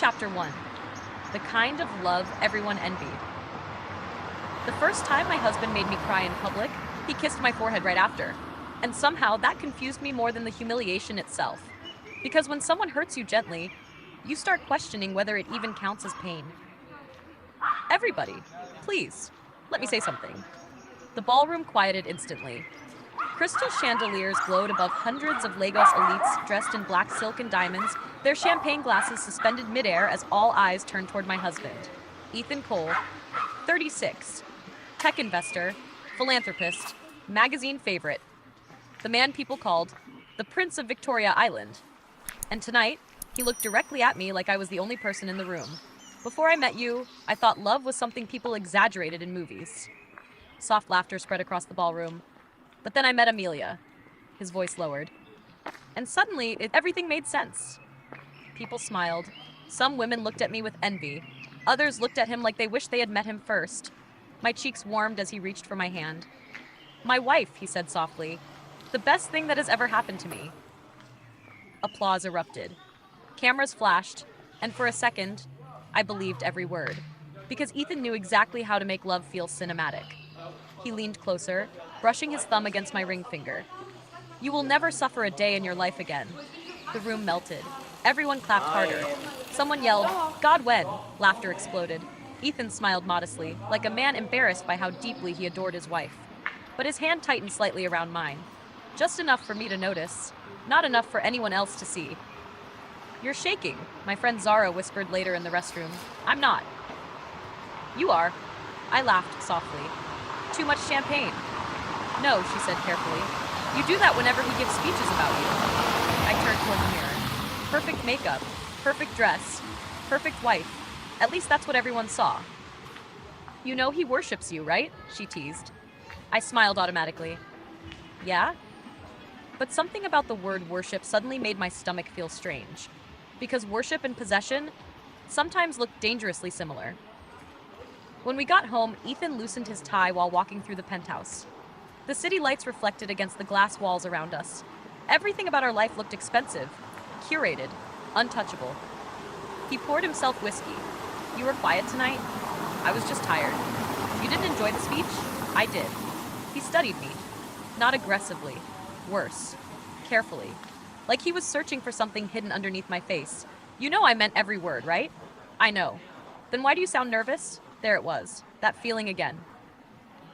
Chapter 1. The kind of love everyone envied. The first time my husband made me cry in public, he kissed my forehead right after. And somehow that confused me more than the humiliation itself. Because when someone hurts you gently, you start questioning whether it even counts as pain. Everybody, please, let me say something. The ballroom quieted instantly. Crystal chandeliers glowed above hundreds of Lagos elites dressed in black silk and diamonds, their champagne glasses suspended midair as all eyes turned toward my husband, Ethan Cole, 36, tech investor, philanthropist, magazine favorite, the man people called the Prince of Victoria Island. And tonight, he looked directly at me like I was the only person in the room. Before I met you, I thought love was something people exaggerated in movies. Soft laughter spread across the ballroom. But then I met Amelia. His voice lowered. And suddenly, everything made sense. People smiled. Some women looked at me with envy. Others looked at him like they wished they had met him first. My cheeks warmed as he reached for my hand. "My wife," he said softly. "The best thing that has ever happened to me." Applause erupted. Cameras flashed, and for a second, I believed every word. Because Ethan knew exactly how to make love feel cinematic. He leaned closer, brushing his thumb against my ring finger. "You will never suffer a day in your life again." The room melted. Everyone clapped harder. Someone yelled, "God, when?" Laughter exploded. Ethan smiled modestly, like a man embarrassed by how deeply he adored his wife. But his hand tightened slightly around mine. Just enough for me to notice, not enough for anyone else to see. "You're shaking," my friend Zara whispered later in the restroom. "I'm not." "You are." I laughed softly. "Too much champagne." "No," she said carefully. "You do that whenever he gives speeches about you." I turned toward the mirror. Perfect makeup, perfect dress, perfect wife. At least that's what everyone saw. "You know he worships you, right?" she teased. I smiled automatically. "Yeah?" But something about the word worship suddenly made my stomach feel strange. Because worship and possession sometimes look dangerously similar. When we got home, Ethan loosened his tie while walking through the penthouse. The city lights reflected against the glass walls around us. Everything about our life looked expensive, curated, untouchable. He poured himself whiskey. "You were quiet tonight?" "I was just tired." "You didn't enjoy the speech?" "I did." He studied me. Not aggressively. Worse. Carefully. Like he was searching for something hidden underneath my face. "You know I meant every word, right?" "I know." "Then why do you sound nervous?" There it was. That feeling again.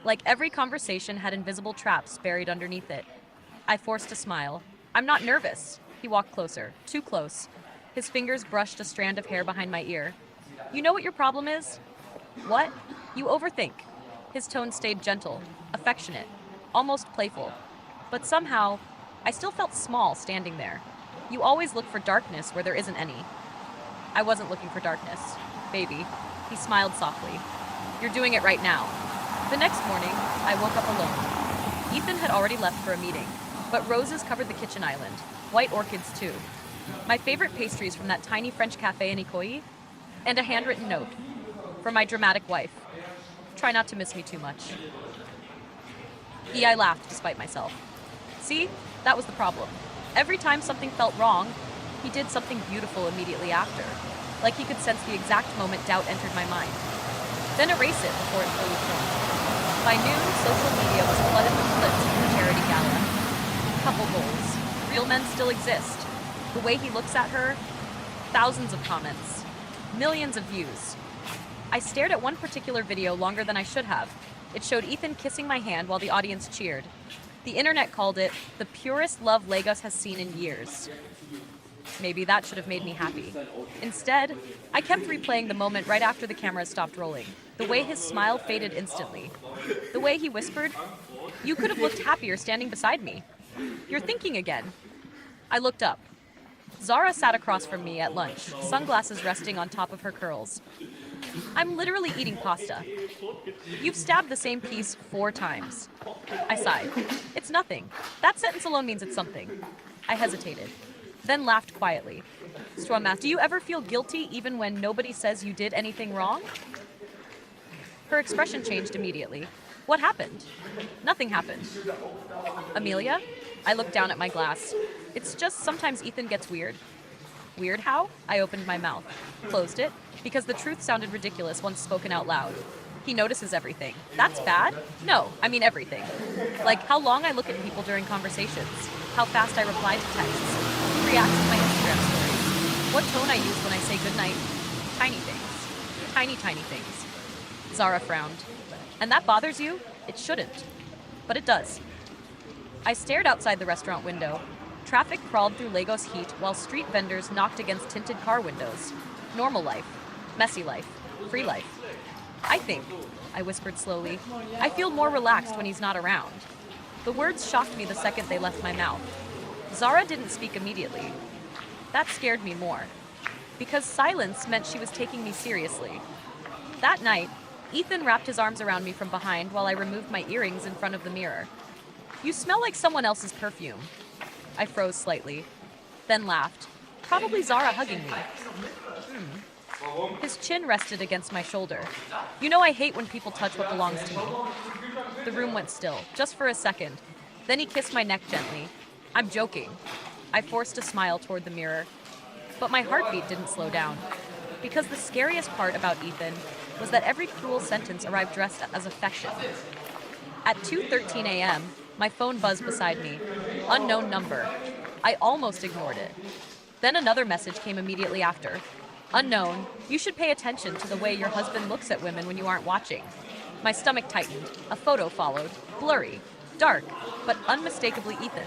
Like every conversation had invisible traps buried underneath it. I forced a smile. "I'm not nervous." He walked closer. Too close. His fingers brushed a strand of hair behind my ear. "You know what your problem is?" "What?" "You overthink." His tone stayed gentle, affectionate, almost playful. But somehow, I still felt small standing there. "You always look for darkness where there isn't any." I wasn't looking for darkness. "Baby." He smiled softly. "You're doing it right now." The next morning, I woke up alone. Ethan had already left for a meeting, but roses covered the kitchen island. White orchids, too. My favorite pastries from that tiny French cafe in Ikoyi, and a handwritten note. For my dramatic wife. "Try not to miss me too much." I laughed despite myself. See? That was the problem. Every time something felt wrong, he did something beautiful immediately after. Like he could sense the exact moment doubt entered my mind. Then erase it before it fully formed. By noon, social media was flooded with clips from the charity gala. Couple goals. Real men still exist. The way he looks at her. Thousands of comments. Millions of views. I stared at one particular video longer than I should have. It showed Ethan kissing my hand while the audience cheered. The internet called it the purest love Lagos has seen in years. Maybe that should have made me happy. Instead, I kept replaying the moment right after the cameras stopped rolling. The way his smile faded instantly. The way he whispered, "You could have looked happier standing beside me. You're thinking again." I looked up. Zara sat across from me at lunch, sunglasses resting on top of her curls. "I'm literally eating pasta." "You've stabbed the same piece 4 times." I sighed. "It's nothing. That sentence alone means it's something." I hesitated, then laughed quietly. Storm asked, "Do you ever feel guilty even when nobody says you did anything wrong?" Her expression changed immediately. "What happened?" "Nothing happened." "Amelia?" I looked down at my glass. "It's just sometimes Ethan gets weird." Weird how? I opened my mouth, closed it, because the truth sounded ridiculous once spoken out loud. He notices everything. That's bad? No, I mean everything. Like how long I look at people during conversations, how fast I reply to texts, who reacts to my Instagram stories, what tone I use when I say goodnight. Tiny things. Tiny, tiny things. Zara frowned. And that bothers you? It shouldn't. But it does. I stared outside the restaurant window. Traffic crawled through Lagos heat while street vendors knocked against tinted car windows. Normal life. Messy life. Free life. I think, I whispered slowly, I feel more relaxed when he's not around. The words shocked me the second they left my mouth. Zara didn't speak immediately. That scared me more. Because silence meant she was taking me seriously. That night, Ethan wrapped his arms around me from behind while I removed my earrings in front of the mirror. You smell like someone else's perfume. I froze slightly, then laughed. Probably Zara hugging me. His chin rested against my shoulder. You know I hate when people touch what belongs to me. The room went still, just for a second. Then he kissed my neck gently. I'm joking. I forced a smile toward the mirror. But my heartbeat didn't slow down. Because the scariest part about Ethan was that every cruel sentence arrived dressed as affection. At 2:13 a.m., my phone buzzed beside me. Unknown number. I almost ignored it. Then another message came immediately after. Unknown, you should pay attention to the way your husband looks at women when you aren't watching. My stomach tightened. A photo followed. Blurry. Dark. But unmistakably Ethan.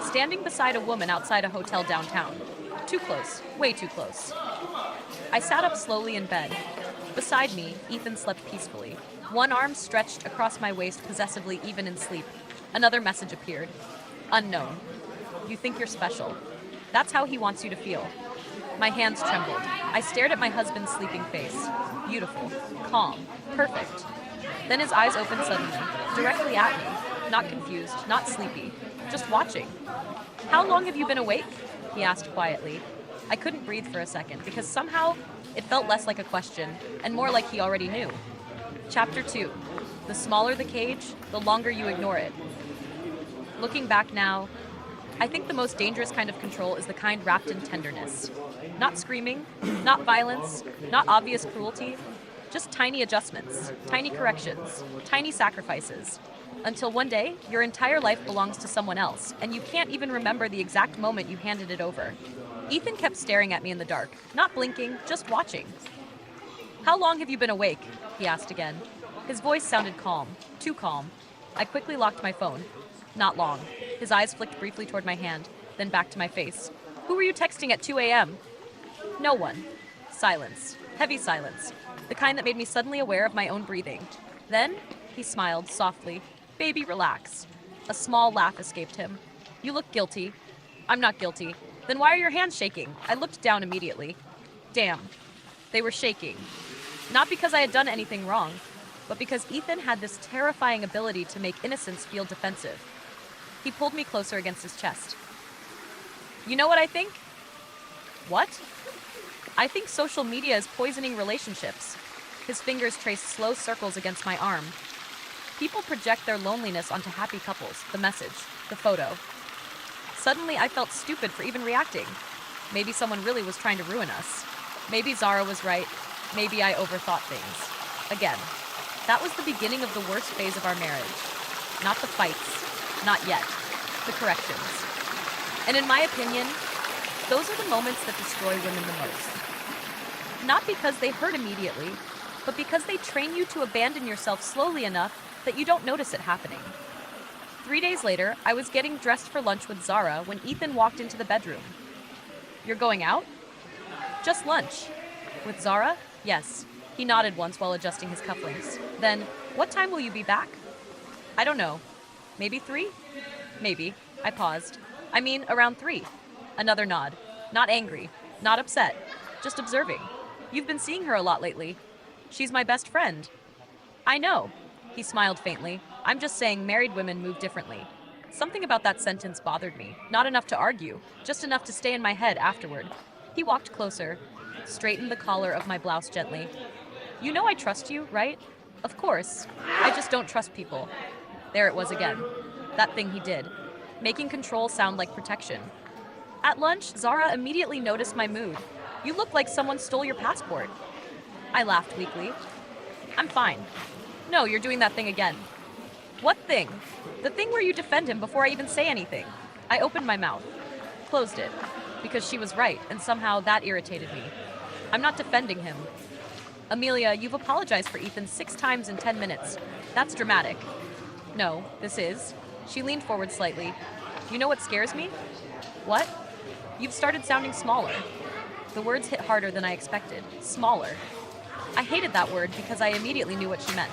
Standing beside a woman outside a hotel downtown. Too close. Way too close. I sat up slowly in bed. Beside me, Ethan slept peacefully. One arm stretched across my waist possessively even in sleep. Another message appeared. Unknown. You think you're special. That's how he wants you to feel. My hands trembled. I stared at my husband's sleeping face. Beautiful. Calm. Perfect. Then his eyes opened suddenly, directly at me. Not confused, not sleepy. Just watching. How long have you been awake? He asked quietly. I couldn't breathe for a second because somehow it felt less like a question and more like he already knew. Chapter 2. The smaller the cage, the longer you ignore it. Looking back now, I think the most dangerous kind of control is the kind wrapped in tenderness. Not screaming, not violence, not obvious cruelty, just tiny adjustments, tiny corrections, tiny sacrifices. Until one day, your entire life belongs to someone else, and you can't even remember the exact moment you handed it over. Ethan kept staring at me in the dark, not blinking, just watching. How long have you been awake? He asked again. His voice sounded calm, too calm. I quickly locked my phone. Not long. His eyes flicked briefly toward my hand, then back to my face. Who were you texting at 2 a.m.? No one. Silence. Heavy silence. The kind that made me suddenly aware of my own breathing. Then, he smiled softly. Baby, relax. A small laugh escaped him. You look guilty. I'm not guilty. Then why are your hands shaking? I looked down immediately. Damn. They were shaking. Not because I had done anything wrong, but because Ethan had this terrifying ability to make innocence feel defensive. He pulled me closer against his chest. You know what I think? What? I think social media is poisoning relationships. His fingers traced slow circles against my arm. People project their loneliness onto happy couples, the message, the photo. Suddenly, I felt stupid for even reacting. Maybe someone really was trying to ruin us. Maybe Zara was right. Maybe I overthought things. Again, that was the beginning of the worst phase of our marriage. Not the fights. Not yet. The corrections. And in my opinion, those are the moments that destroy women the most. Not because they hurt immediately, but because they train you to abandon yourself slowly enough that you don't notice it happening. 3 days later, I was getting dressed for lunch with Zara when Ethan walked into the bedroom. You're going out? Just lunch. With Zara? Yes. He nodded once while adjusting his cufflinks. Then, what time will you be back? I don't know. Maybe 3? Maybe. I paused. I mean, around 3. Another nod. Not angry. Not upset. Just observing. You've been seeing her a lot lately. She's my best friend. I know. He smiled faintly. I'm just saying married women move differently. Something about that sentence bothered me. Not enough to argue, just enough to stay in my head afterward. He walked closer, straightened the collar of my blouse gently. You know I trust you, right? Of course. I just don't trust people. There it was again. That thing he did. Making control sound like protection. At lunch, Zara immediately noticed my mood. You look like someone stole your passport. I laughed weakly. I'm fine. No, you're doing that thing again. What thing? The thing where you defend him before I even say anything. I opened my mouth, closed it, because she was right, and somehow that irritated me. I'm not defending him. Amelia, you've apologized for Ethan 6 times in 10 minutes. That's dramatic. No, this is. She leaned forward slightly. You know what scares me? What? You've started sounding smaller. The words hit harder than I expected. Smaller. I hated that word because I immediately knew what she meant.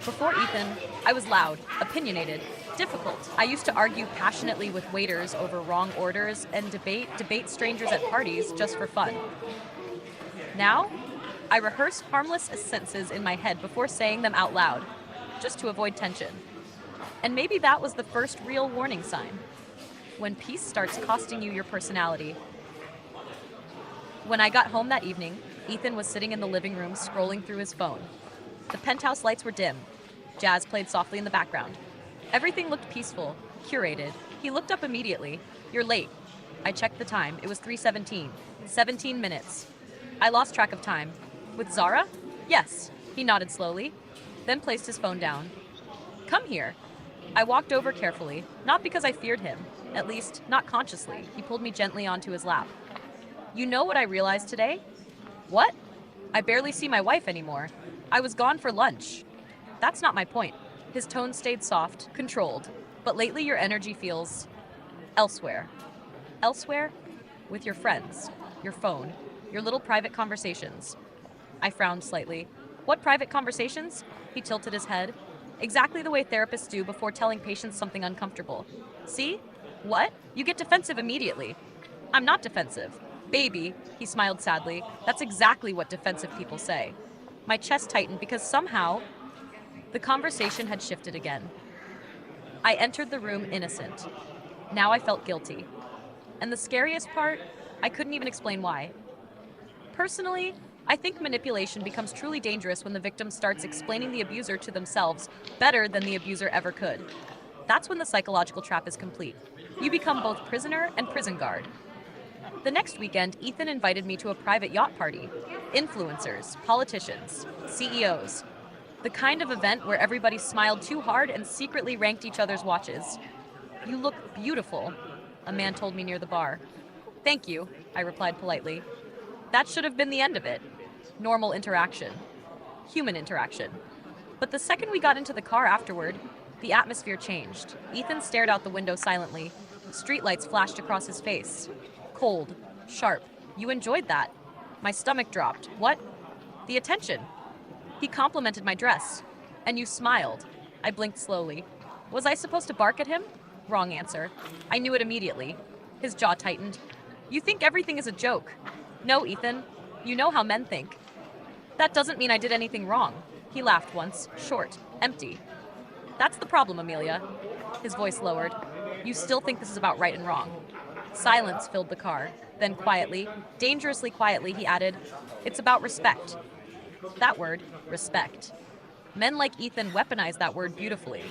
Before Ethan, I was loud, opinionated, difficult. I used to argue passionately with waiters over wrong orders and debate strangers at parties just for fun. Now, I rehearse harmless sentences in my head before saying them out loud, just to avoid tension. And maybe that was the first real warning sign. When peace starts costing you your personality. When I got home that evening, Ethan was sitting in the living room scrolling through his phone. The penthouse lights were dim. Jazz played softly in the background. Everything looked peaceful, curated. He looked up immediately. You're late. I checked the time. It was 3:17. 17 minutes. I lost track of time. With Zara? Yes. He nodded slowly, then placed his phone down. Come here. I walked over carefully, not because I feared him, at least not consciously. He pulled me gently onto his lap. You know what I realized today? What? I barely see my wife anymore. I was gone for lunch. That's not my point. His tone stayed soft, controlled, but lately your energy feels elsewhere. Elsewhere? With your friends, your phone, your little private conversations. I frowned slightly. What private conversations? He tilted his head. Exactly the way therapists do before telling patients something uncomfortable. See? What? You get defensive immediately. I'm not defensive. Baby, he smiled sadly. That's exactly what defensive people say. My chest tightened because somehow the conversation had shifted again. I entered the room innocent. Now I felt guilty. And the scariest part, I couldn't even explain why. Personally, I think manipulation becomes truly dangerous when the victim starts explaining the abuser to themselves better than the abuser ever could. That's when the psychological trap is complete. You become both prisoner and prison guard. The next weekend, Ethan invited me to a private yacht party. Influencers, politicians, CEOs. The kind of event where everybody smiled too hard and secretly ranked each other's watches. You look beautiful, a man told me near the bar. Thank you, I replied politely. That should have been the end of it. Normal interaction. Human interaction. But the second we got into the car afterward, the atmosphere changed. Ethan stared out the window silently. Streetlights flashed across his face. Cold, sharp. You enjoyed that. My stomach dropped. What? The attention. He complimented my dress. And you smiled. I blinked slowly. Was I supposed to bark at him? Wrong answer. I knew it immediately. His jaw tightened. You think everything is a joke. No, Ethan. You know how men think. That doesn't mean I did anything wrong. He laughed once, short, empty. That's the problem, Amelia. His voice lowered. You still think this is about right and wrong. Silence filled the car. Then quietly, dangerously quietly, he added, it's about respect. That word, respect. Men like Ethan weaponize that word beautifully.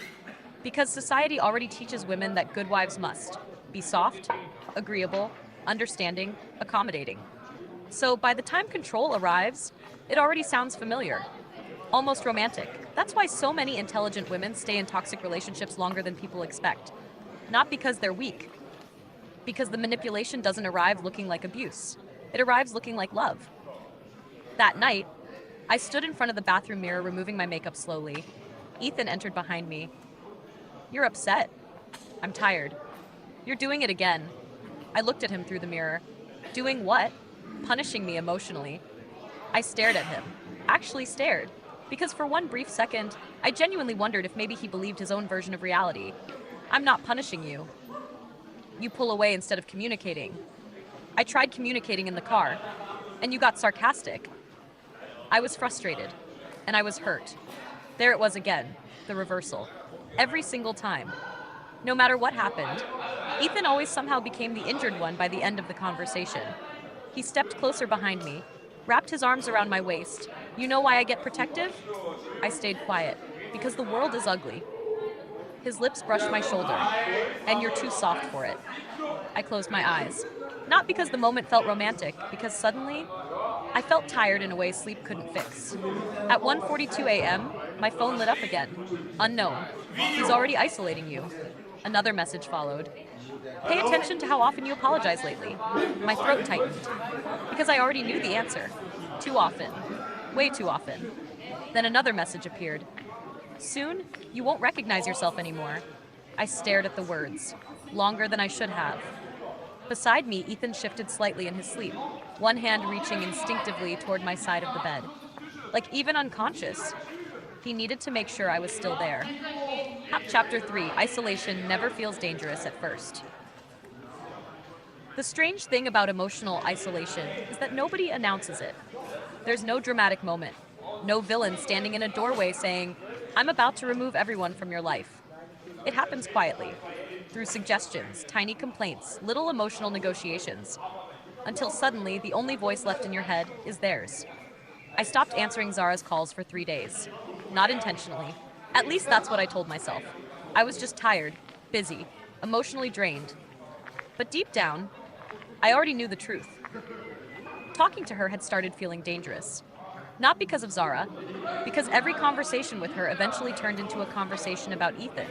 Because society already teaches women that good wives must be soft, agreeable, understanding, accommodating. So by the time control arrives, it already sounds familiar. Almost romantic. That's why so many intelligent women stay in toxic relationships longer than people expect. Not because they're weak. Because the manipulation doesn't arrive looking like abuse. It arrives looking like love. That night, I stood in front of the bathroom mirror removing my makeup slowly. Ethan entered behind me. You're upset. I'm tired. You're doing it again. I looked at him through the mirror. Doing what? Punishing me emotionally. I stared at him. Actually stared. Because for one brief second, I genuinely wondered if maybe he believed his own version of reality. I'm not punishing you. You pull away instead of communicating. I tried communicating in the car, and you got sarcastic. I was frustrated, and I was hurt. There it was again, the reversal. Every single time. No matter what happened, Ethan always somehow became the injured one by the end of the conversation. He stepped closer behind me, wrapped his arms around my waist. You know why I get protective? I stayed quiet, because the world is ugly. His lips brushed my shoulder. And you're too soft for it. I I closed my eyes. Not because the moment felt romantic, because suddenly, I felt tired in a way sleep couldn't fix. At 1:42 a.m., my phone lit up again. Unknown. He's already isolating you. Another message followed. Pay attention to how often you apologize lately. My throat tightened. Because I already knew the answer. Too often. Way too often. Then another message appeared. Soon, you won't recognize yourself anymore. I stared at the words. Longer than I should have. Beside me, Ethan shifted slightly in his sleep, one hand reaching instinctively toward my side of the bed. Like even unconscious. He needed to make sure I was still there. Chapter 3, Isolation never feels dangerous at first. The strange thing about emotional isolation is that nobody announces it. There's no dramatic moment. No villain standing in a doorway saying, I'm about to remove everyone from your life. It happens quietly, through suggestions, tiny complaints, little emotional negotiations, until suddenly the only voice left in your head is theirs. I stopped answering Zara's calls for 3 days. Not intentionally. At least that's what I told myself. I was just tired, busy, emotionally drained. But deep down, I already knew the truth. Talking to her had started feeling dangerous. Not because of Zara, because every conversation with her eventually turned into a conversation about Ethan.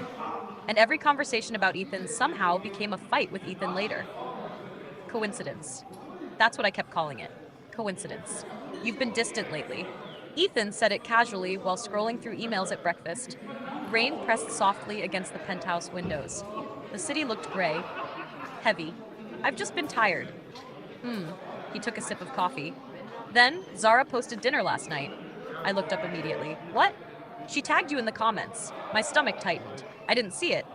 And every conversation about Ethan somehow became a fight with Ethan later. Coincidence. That's what I kept calling it. Coincidence. You've been distant lately. Ethan said it casually while scrolling through emails at breakfast. Rain pressed softly against the penthouse windows. The city looked gray, heavy. I've just been tired. He took a sip of coffee. Then, Zara posted dinner last night. I looked up immediately. What? She tagged you in the comments. My stomach tightened. I didn't see it.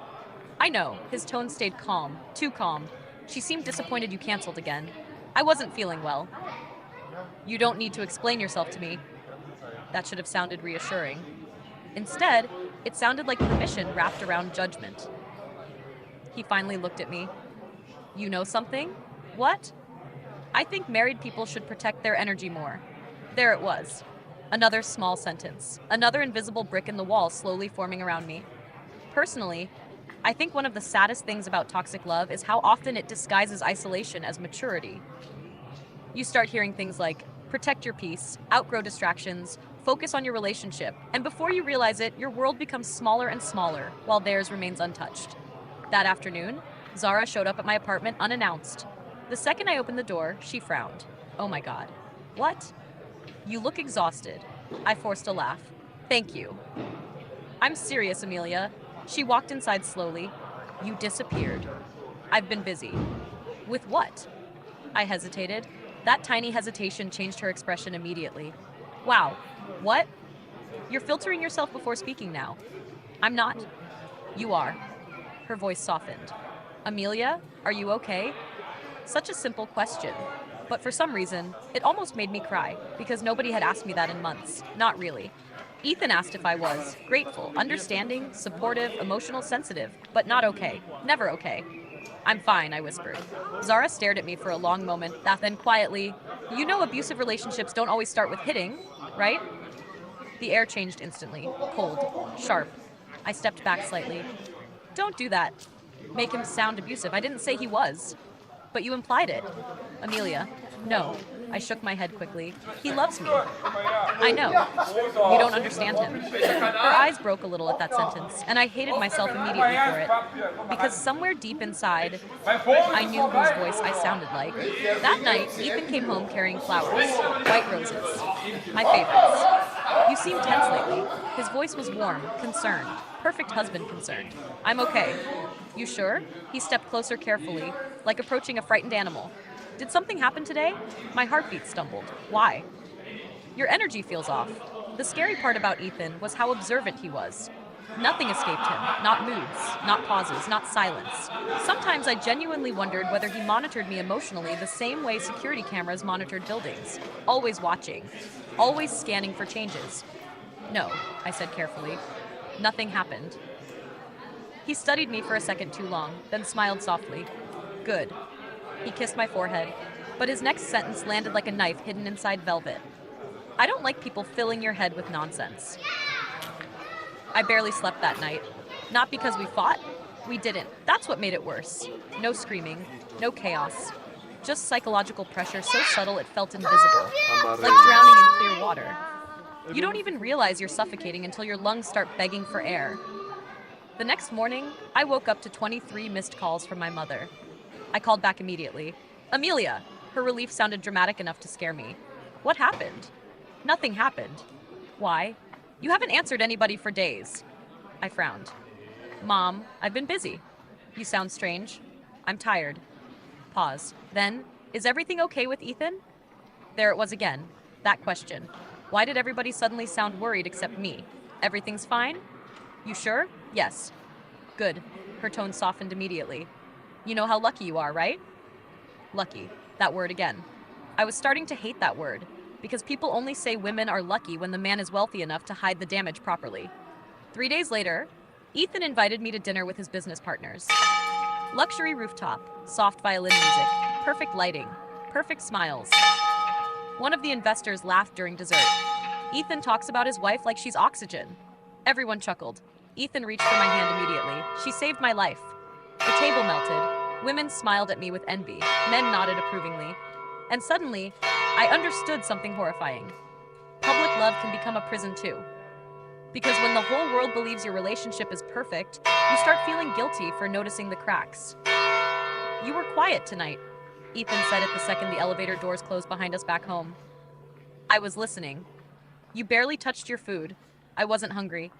I know. His tone stayed calm. Too calm. She seemed disappointed you canceled again. I wasn't feeling well. You don't need to explain yourself to me. That should have sounded reassuring. Instead, it sounded like permission wrapped around judgment. He finally looked at me. You know something? What? I think married people should protect their energy more. There it was. Another small sentence. Another invisible brick in the wall slowly forming around me. Personally, I think one of the saddest things about toxic love is how often it disguises isolation as maturity. You start hearing things like, protect your peace, outgrow distractions, focus on your relationship, and before you realize it, your world becomes smaller and smaller, while theirs remains untouched. That afternoon, Zara showed up at my apartment unannounced. The second I opened the door, she frowned. Oh my God. What? You look exhausted. I forced a laugh. Thank you. I'm serious, Amelia. She walked inside slowly. You disappeared. I've been busy. With what? I hesitated. That tiny hesitation changed her expression immediately. Wow. What? You're filtering yourself before speaking now. I'm not. You are. Her voice softened. Amelia, are you okay? Such a simple question. But for some reason, it almost made me cry, because nobody had asked me that in months. Not really. Ethan asked if I was grateful, understanding, supportive, emotional, sensitive, but not okay. Never okay. I'm fine, I whispered. Zara stared at me for a long moment, then quietly, you know abusive relationships don't always start with hitting, right? The air changed instantly, cold, sharp. I stepped back slightly. Don't do that. Make him sound abusive. I didn't say he was. But you implied it. Amelia, no. I shook my head quickly. He loves me. I know. You don't understand him. Her eyes broke a little at that sentence, and I hated myself immediately for it. Because somewhere deep inside, I knew whose voice I sounded like. That night, Ethan came home carrying flowers, white roses, my favorites. You seem tense lately. His voice was warm, concerned. Perfect husband concerned. I'm okay. You sure? He stepped closer carefully, like approaching a frightened animal. Did something happen today? My heartbeat stumbled. Why? Your energy feels off. The scary part about Ethan was how observant he was. Nothing escaped him. Not moods, not pauses, not silence. Sometimes I genuinely wondered whether he monitored me emotionally the same way security cameras monitored buildings. Always watching. Always scanning for changes. No, I said carefully. Nothing happened. He studied me for a second too long, then smiled softly. Good. He kissed my forehead, but his next sentence landed like a knife hidden inside velvet. I don't like people filling your head with nonsense. I barely slept that night. Not because we fought, We didn't. That's what made it worse. No screaming, no chaos. Just psychological pressure so subtle it felt invisible, like drowning in clear water. You don't even realize you're suffocating until your lungs start begging for air. The next morning, I woke up to 23 missed calls from my mother. I called back immediately. Amelia! Her relief sounded dramatic enough to scare me. What happened? Nothing happened. Why? You haven't answered anybody for days. I frowned. Mom, I've been busy. You sound strange. I'm tired. Pause. Then, is everything okay with Ethan? There it was again. That question. Why did everybody suddenly sound worried except me? Everything's fine? You sure? Yes. Good. Her tone softened immediately. You know how lucky you are, right? Lucky. That word again. I was starting to hate that word, because people only say women are lucky when the man is wealthy enough to hide the damage properly. 3 days later, Ethan invited me to dinner with his business partners. Luxury rooftop, soft violin music, perfect lighting, perfect smiles. One of the investors laughed during dessert. Ethan talks about his wife like she's oxygen. Everyone chuckled. Ethan reached for my hand immediately. She saved my life. The table melted. Women smiled at me with envy. Men nodded approvingly. And suddenly, I understood something horrifying. Public love can become a prison too. Because when the whole world believes your relationship is perfect, you start feeling guilty for noticing the cracks. You were quiet tonight, Ethan said it the second the elevator doors closed behind us back home. I was listening. You barely touched your food. I wasn't hungry.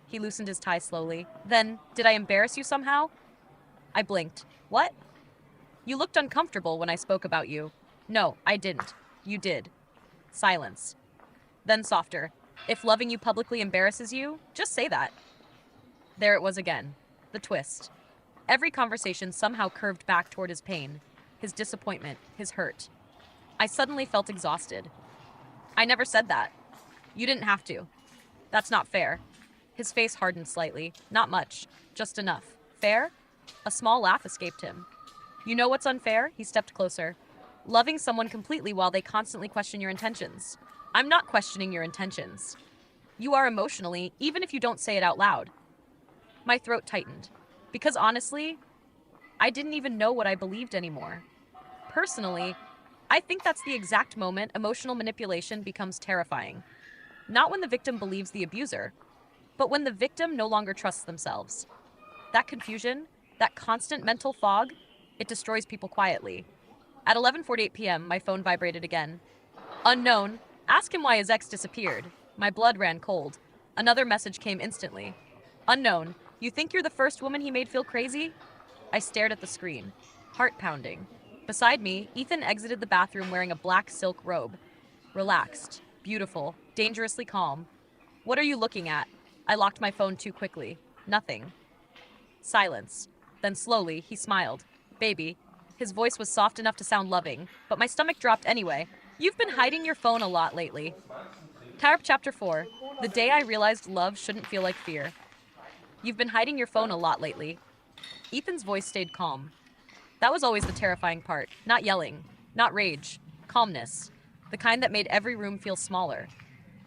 He loosened his tie slowly. Then, did I embarrass you somehow? I blinked. What? You looked uncomfortable when I spoke about you. No, I didn't. You did. Silence. Then softer. If loving you publicly embarrasses you, just say that. There it was again. The twist. Every conversation somehow curved back toward his pain, his disappointment, his hurt. I suddenly felt exhausted. I never said that. You didn't have to. That's not fair. His face hardened slightly. Not much. Just enough. Fair? A small laugh escaped him. You know what's unfair? He stepped closer. Loving someone completely while they constantly question your intentions. I'm not questioning your intentions. You are emotionally, even if you don't say it out loud. My throat tightened. Because honestly, I didn't even know what I believed anymore. Personally, I think that's the exact moment emotional manipulation becomes terrifying. Not when the victim believes the abuser, but when the victim no longer trusts themselves. That confusion, that constant mental fog, it destroys people quietly. At 11:48 p.m., my phone vibrated again. Unknown, ask him why his ex disappeared. My blood ran cold. Another message came instantly. Unknown, you think you're the first woman he made feel crazy? I stared at the screen, heart pounding. Beside me, Ethan exited the bathroom wearing a black silk robe. Relaxed, beautiful, dangerously calm. What are you looking at? I locked my phone too quickly. Nothing. Silence. Then slowly, he smiled. Baby. His voice was soft enough to sound loving, but my stomach dropped anyway. You've been hiding your phone a lot lately. Tarp Chapter 4. The day I realized love shouldn't feel like fear. You've been hiding your phone a lot lately. Ethan's voice stayed calm. That was always the terrifying part. Not yelling. Not rage. Calmness. The kind that made every room feel smaller.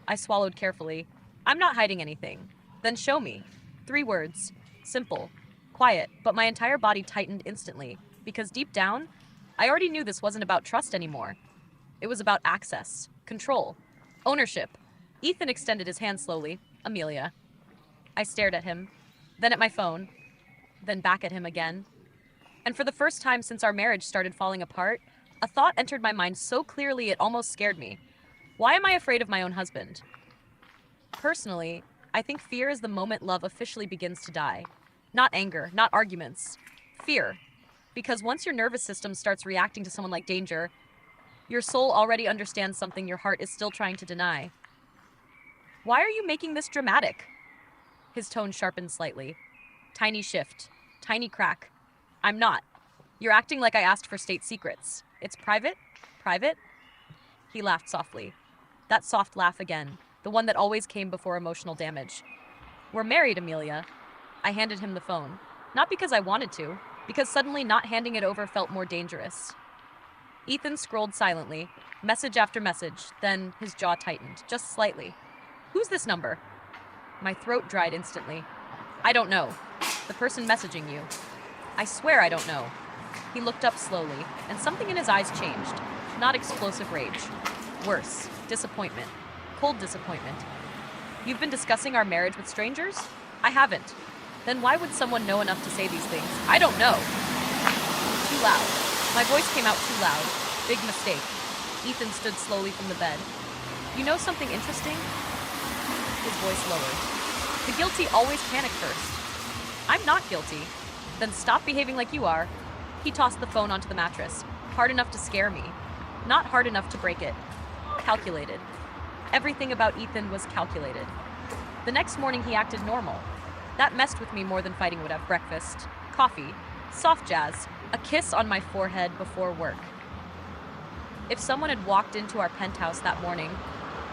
I swallowed carefully. I'm not hiding anything. Then show me. 3 words. Simple. Quiet, but my entire body tightened instantly, because deep down, I already knew this wasn't about trust anymore. It was about access, control, ownership. Ethan extended his hand slowly. Amelia. I stared at him, then at my phone, then back at him again. And for the first time since our marriage started falling apart, a thought entered my mind so clearly it almost scared me. Why am I afraid of my own husband? Personally, I think fear is the moment love officially begins to die. Not anger, not arguments. Fear. Because once your nervous system starts reacting to someone like danger, your soul already understands something your heart is still trying to deny. Why are you making this dramatic? His tone sharpened slightly. Tiny shift. Tiny crack. I'm not. You're acting like I asked for state secrets. It's private? Private? He laughed softly. That soft laugh again. The one that always came before emotional damage. We're married, Amelia. I handed him the phone. Not because I wanted to, because suddenly not handing it over felt more dangerous. Ethan scrolled silently, message after message, then his jaw tightened, just slightly. Who's this number? My throat dried instantly. I don't know. The person messaging you. I swear I don't know. He looked up slowly, and something in his eyes changed. Not explosive rage. Worse, disappointment. Cold disappointment. You've been discussing our marriage with strangers? I haven't. Then why would someone know enough to say these things? I don't know. Too loud. My voice came out too loud. Big mistake. Ethan stood slowly from the bed. You know something interesting? His voice lowered. The guilty always panic first. I'm not guilty. Then stop behaving like you are. He tossed the phone onto the mattress. Hard enough to scare me. Not hard enough to break it. Calculated. Everything about Ethan was calculated. The next morning he acted normal. That messed with me more than fighting would have. Breakfast, coffee, soft jazz, a kiss on my forehead before work. If someone had walked into our penthouse that morning,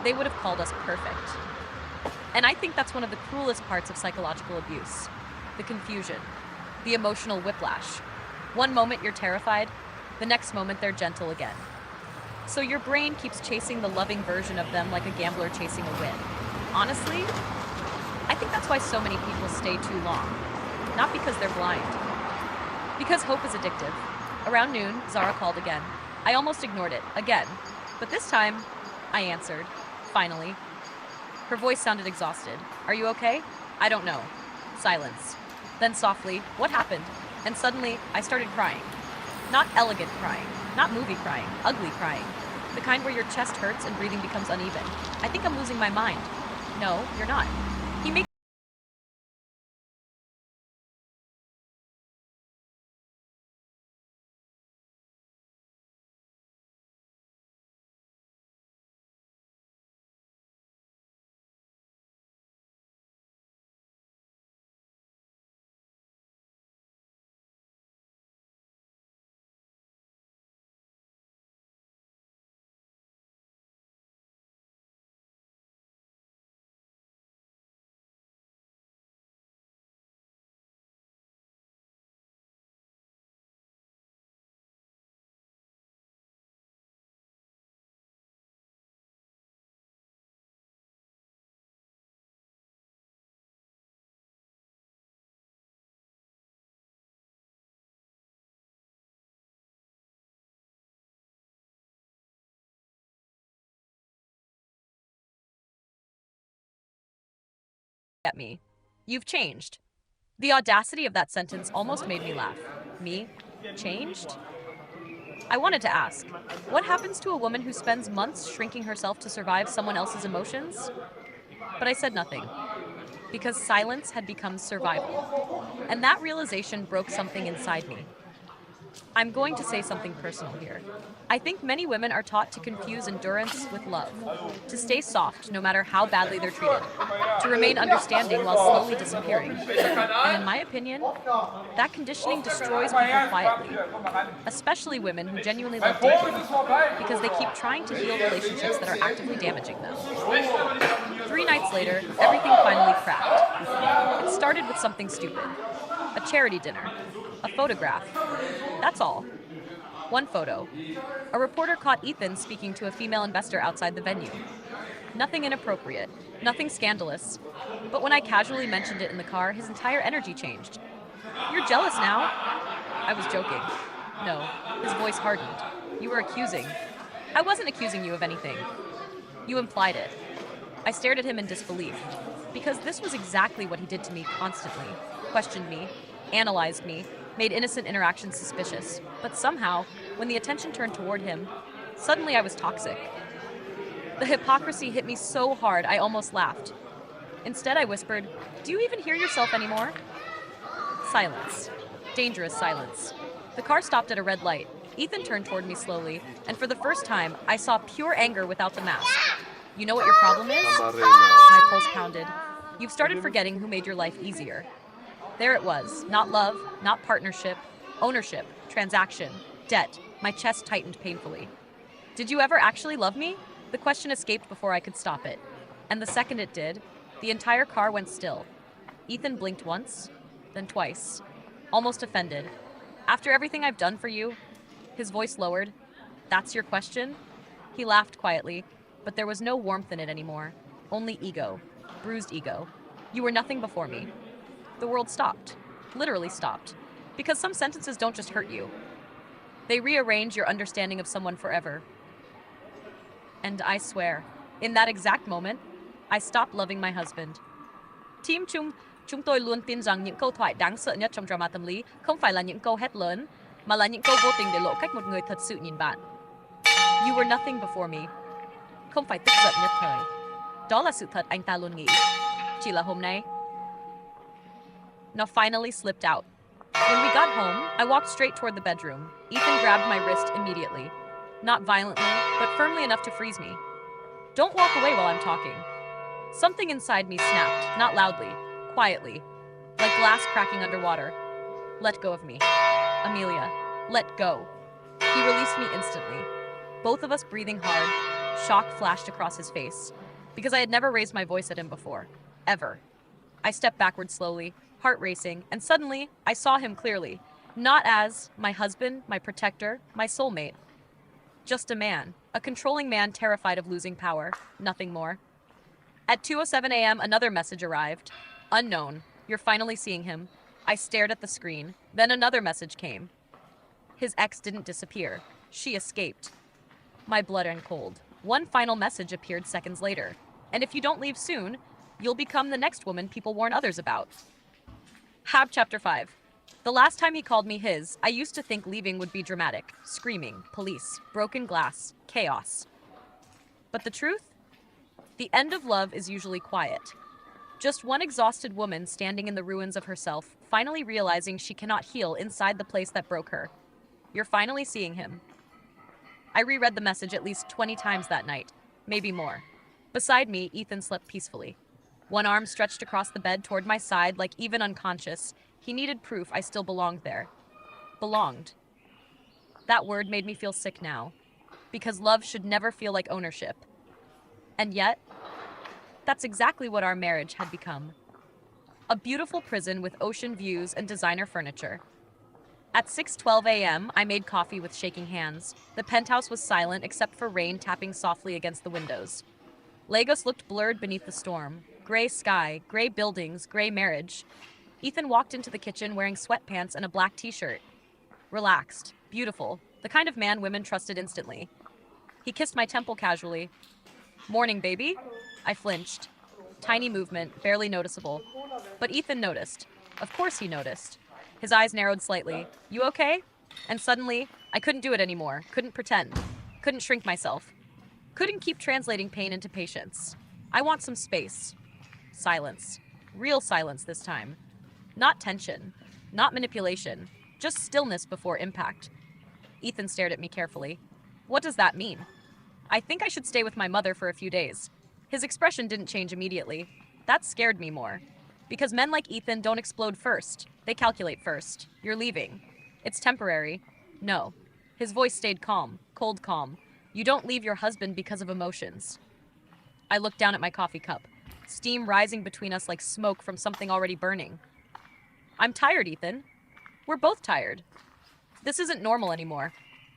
they would have called us perfect. And I think that's one of the cruelest parts of psychological abuse. The confusion. The emotional whiplash. One moment you're terrified, the next moment they're gentle again. So your brain keeps chasing the loving version of them like a gambler chasing a win. Honestly, I think that's why so many people stay too long. Not because they're blind. Because hope is addictive. Around noon, Zara called again. I almost ignored it, again. But this time, I answered. Finally. Her voice sounded exhausted. Are you okay? I don't know. Silence. Then softly, what happened? And suddenly, I started crying. Not elegant crying. Not movie crying. Ugly crying. The kind where your chest hurts and breathing becomes uneven. I think I'm losing my mind. No, you're not. He makes at me. You've changed. The audacity of that sentence almost made me laugh. Me? Changed? I wanted to ask, what happens to a woman who spends months shrinking herself to survive someone else's emotions? But I said nothing, because silence had become survival. And that realization broke something inside me. I'm going to say something personal here. I think many women are taught to confuse endurance with love, to stay soft no matter how badly they're treated, to remain understanding while slowly disappearing. And in my opinion, that conditioning destroys people quietly, especially women who genuinely love deeply, because they keep trying to heal relationships that are actively damaging them. 3 nights later, everything finally cracked. It started with something stupid. A charity dinner. A photograph. That's all. One photo. A reporter caught Ethan speaking to a female investor outside the venue. Nothing inappropriate. Nothing scandalous. But when I casually mentioned it in the car, his entire energy changed. You're jealous now? I was joking. No. His voice hardened. You were accusing. I wasn't accusing you of anything. You implied it. I stared at him in disbelief, because this was exactly what he did to me constantly. Questioned me, analyzed me, made innocent interactions suspicious. But somehow, when the attention turned toward him, suddenly I was toxic. The hypocrisy hit me so hard I almost laughed. Instead, I whispered, "Do you even hear yourself anymore?" Silence. Dangerous silence. The car stopped at a red light. Ethan turned toward me slowly, and for the first time, I saw pure anger without the mask. You know what your problem is? My pulse pounded. You've started forgetting who made your life easier. There it was. Not love, not partnership, ownership, transaction, debt. My chest tightened painfully. Did you ever actually love me? The question escaped before I could stop it. And the second it did, the entire car went still. Ethan blinked once, then twice, almost offended. After everything I've done for you, his voice lowered. That's your question? He laughed quietly, but there was no warmth in it anymore. Only ego. Bruised ego. You were nothing before me. The world stopped. Literally stopped. Because some sentences don't just hurt you. They rearrange your understanding of someone forever. And I swear, in that exact moment, I stopped loving my husband. Team chúng tôi luôn tin rằng những câu thoại đáng sợ nhất trong drama tâm lý không phải là những câu hét lớn, mà là những câu vô tình để lộ cách một người thật sự nhìn bạn. You were nothing before me. Không phải tức giận nhất thời. Đó là sự thật anh ta luôn nghĩ. Chỉ là hôm nay, nó finally slipped out. When we got home, I walked straight toward the bedroom. Ethan grabbed my wrist immediately. Not violently, but firmly enough to freeze me. Don't walk away while I'm talking. Something inside me snapped, not loudly, quietly, like glass cracking underwater. Let go of me. Amelia, let go. He released me instantly. Both of us breathing hard, shock flashed across his face, because I had never raised my voice at him before. Ever. I stepped backward slowly, heart racing, and suddenly I saw him clearly, not as my husband, my protector, my soulmate. Just a man, a controlling man terrified of losing power, nothing more. At 2:07 a.m., another message arrived. Unknown. You're finally seeing him. I stared at the screen. Then another message came. His ex didn't disappear. She escaped. My blood ran cold. One final message appeared seconds later. And if you don't leave soon, you'll become the next woman people warn others about. Hab Chapter 5. The last time he called me his, I used to think leaving would be dramatic. Screaming, police, broken glass, chaos. But the truth? The end of love is usually quiet. Just one exhausted woman standing in the ruins of herself, finally realizing she cannot heal inside the place that broke her. You're finally seeing him. I reread the message at least 20 times that night, maybe more. Beside me, Ethan slept peacefully. One arm stretched across the bed toward my side, like even unconscious. He needed proof I still belonged there. Belonged. That word made me feel sick now, because love should never feel like ownership. And yet, that's exactly what our marriage had become. A beautiful prison with ocean views and designer furniture. At 6:12 a.m., I made coffee with shaking hands. The penthouse was silent except for rain tapping softly against the windows. Lagos looked blurred beneath the storm. Gray sky, gray buildings, gray marriage. Ethan walked into the kitchen wearing sweatpants and a black t-shirt. Relaxed, beautiful, the kind of man women trusted instantly. He kissed my temple casually. Morning, baby. I flinched. Tiny movement, barely noticeable. But Ethan noticed. Of course he noticed. His eyes narrowed slightly. You okay? And suddenly, I couldn't do it anymore. Couldn't pretend. Couldn't shrink myself. Couldn't keep translating pain into patience. I want some space. Silence. Real silence this time. Not tension. Not manipulation. Just stillness before impact. Ethan stared at me carefully. What does that mean? I think I should stay with my mother for a few days. His expression didn't change immediately. That scared me more. Because men like Ethan don't explode first. They calculate first. You're leaving. It's temporary. No. His voice stayed calm, cold calm. You don't leave your husband because of emotions. I looked down at my coffee cup. Steam rising between us like smoke from something already burning. I'm tired, Ethan. We're both tired. This isn't normal anymore.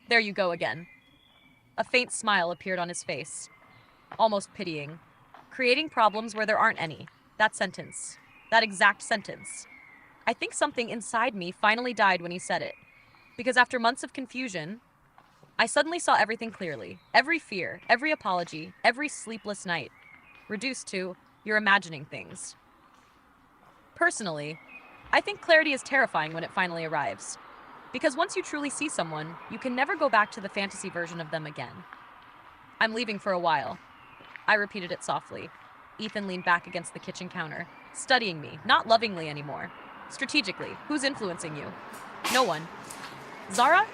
There you go again. A faint smile appeared on his face. Almost pitying. Creating problems where there aren't any. That sentence. That exact sentence. I think something inside me finally died when he said it. Because after months of confusion, I suddenly saw everything clearly. Every fear, every apology, every sleepless night. Reduced to, you're imagining things. Personally, I think clarity is terrifying when it finally arrives. Because once you truly see someone, you can never go back to the fantasy version of them again. I'm leaving for a while. I repeated it softly. Ethan leaned back against the kitchen counter, studying me, not lovingly anymore. Strategically, who's influencing you? No one. Zara?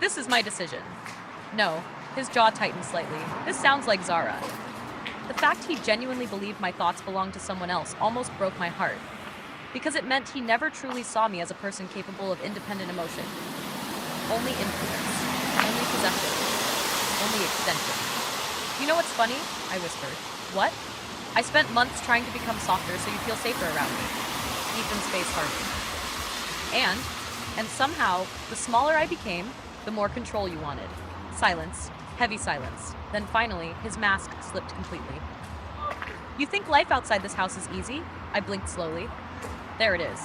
This is my decision. No. His jaw tightened slightly. This sounds like Zara. The fact he genuinely believed my thoughts belonged to someone else almost broke my heart. Because it meant he never truly saw me as a person capable of independent emotion. Only influence. Only possession. Only extension. You know what's funny? I whispered. What? I spent months trying to become softer so you feel safer around me. Ethan's face hardened. And somehow, the smaller I became, the more control you wanted. Silence. Heavy silence. Then finally, his mask slipped completely. You think life outside this house is easy? I blinked slowly. There it is.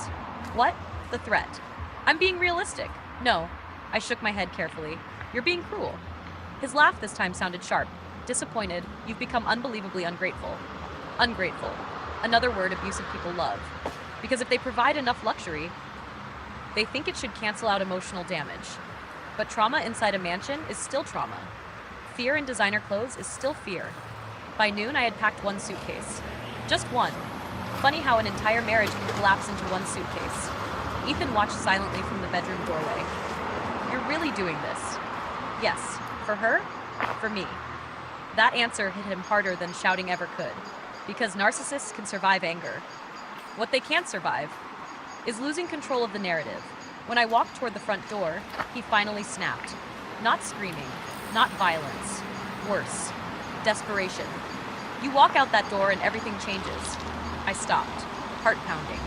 What? The threat. I'm being realistic. No. I shook my head carefully. You're being cruel. His laugh this time sounded sharp. Disappointed, you've become unbelievably ungrateful. Ungrateful. Another word abusive people love. Because if they provide enough luxury, they think it should cancel out emotional damage. But trauma inside a mansion is still trauma. Fear in designer clothes is still fear. By noon, I had packed one suitcase. Just one. Funny how an entire marriage can collapse into one suitcase. Ethan watched silently from the bedroom doorway. You're really doing this? Yes. For her? For me. That answer hit him harder than shouting ever could. Because narcissists can survive anger. What they can't survive is losing control of the narrative. When I walked toward the front door, he finally snapped. Not screaming, not violence. Worse. Desperation. You walk out that door and everything changes. I stopped, heart pounding.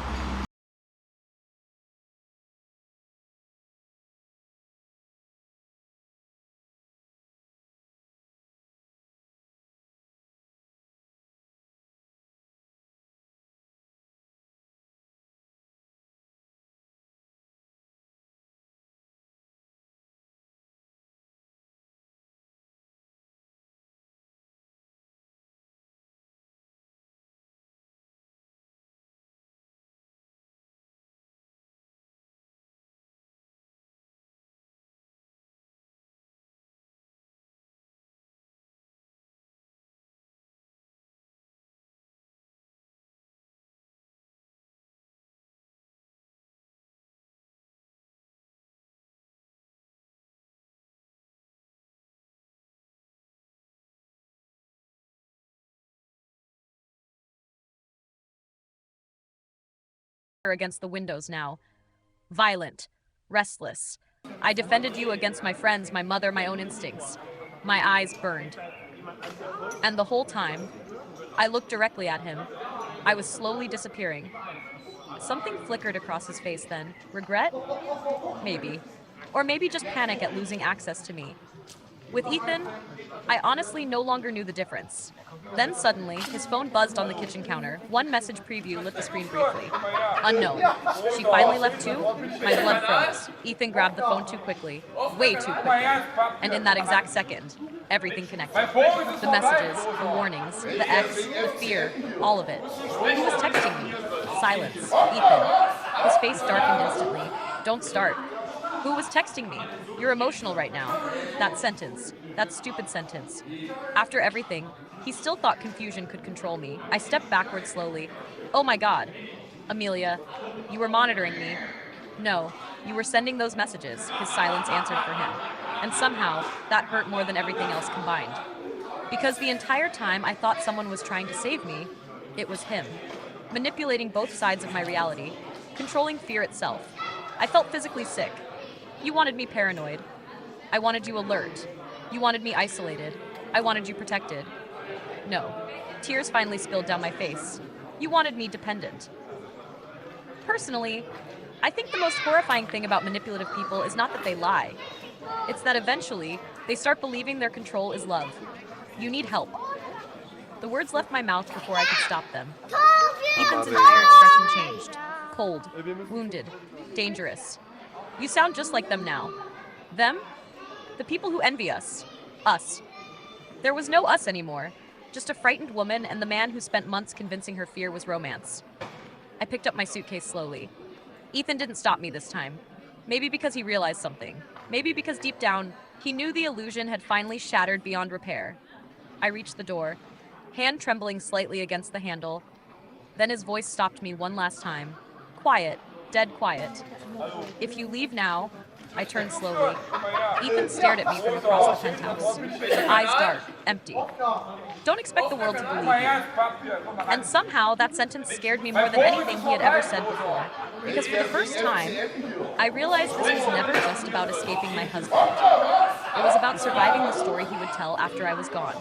Against the windows now. Violent. Restless. I defended you against my friends, my mother, my own instincts. My eyes burned. And the whole time, I looked directly at him. I was slowly disappearing. Something flickered across his face then. Regret? Maybe. Or maybe just panic at losing access to me. With Ethan, I honestly no longer knew the difference. Then suddenly, his phone buzzed on the kitchen counter. One message preview lit the screen briefly. Unknown. She finally left too? My blood froze. Ethan grabbed the phone too quickly. Way too quickly. And in that exact second, everything connected. The messages, the warnings, the X, the fear, all of it. He was texting me. Silence. Ethan. His face darkened instantly. Don't start. Who was texting me? You're emotional right now. That sentence. That stupid sentence. After everything, he still thought confusion could control me. I stepped backward slowly. Oh my God. Amelia, you were monitoring me. No, you were sending those messages, his silence answered for him. And somehow, that hurt more than everything else combined. Because the entire time I thought someone was trying to save me, it was him. Manipulating both sides of my reality. Controlling fear itself. I felt physically sick. You wanted me paranoid. I wanted you alert. You wanted me isolated. I wanted you protected. No. Tears finally spilled down my face. You wanted me dependent. Personally, I think the most horrifying thing about manipulative people is not that they lie. It's that eventually, they start believing their control is love. You need help. The words left my mouth before I could stop them. Ethan's entire expression changed. Cold, wounded, dangerous. You sound just like them now. Them? The people who envy us. Us. There was no us anymore. Just a frightened woman and the man who spent months convincing her fear was romance. I picked up my suitcase slowly. Ethan didn't stop me this time. Maybe because he realized something. Maybe because deep down, he knew the illusion had finally shattered beyond repair. I reached the door, hand trembling slightly against the handle. Then his voice stopped me one last time. Quiet, dead quiet. If you leave now, I turned slowly. Ethan stared at me from across the penthouse, eyes dark, empty. Don't expect the world to believe you. And somehow that sentence scared me more than anything he had ever said before. Because for the first time, I realized this was never just about escaping my husband. It was about surviving the story he would tell after I was gone.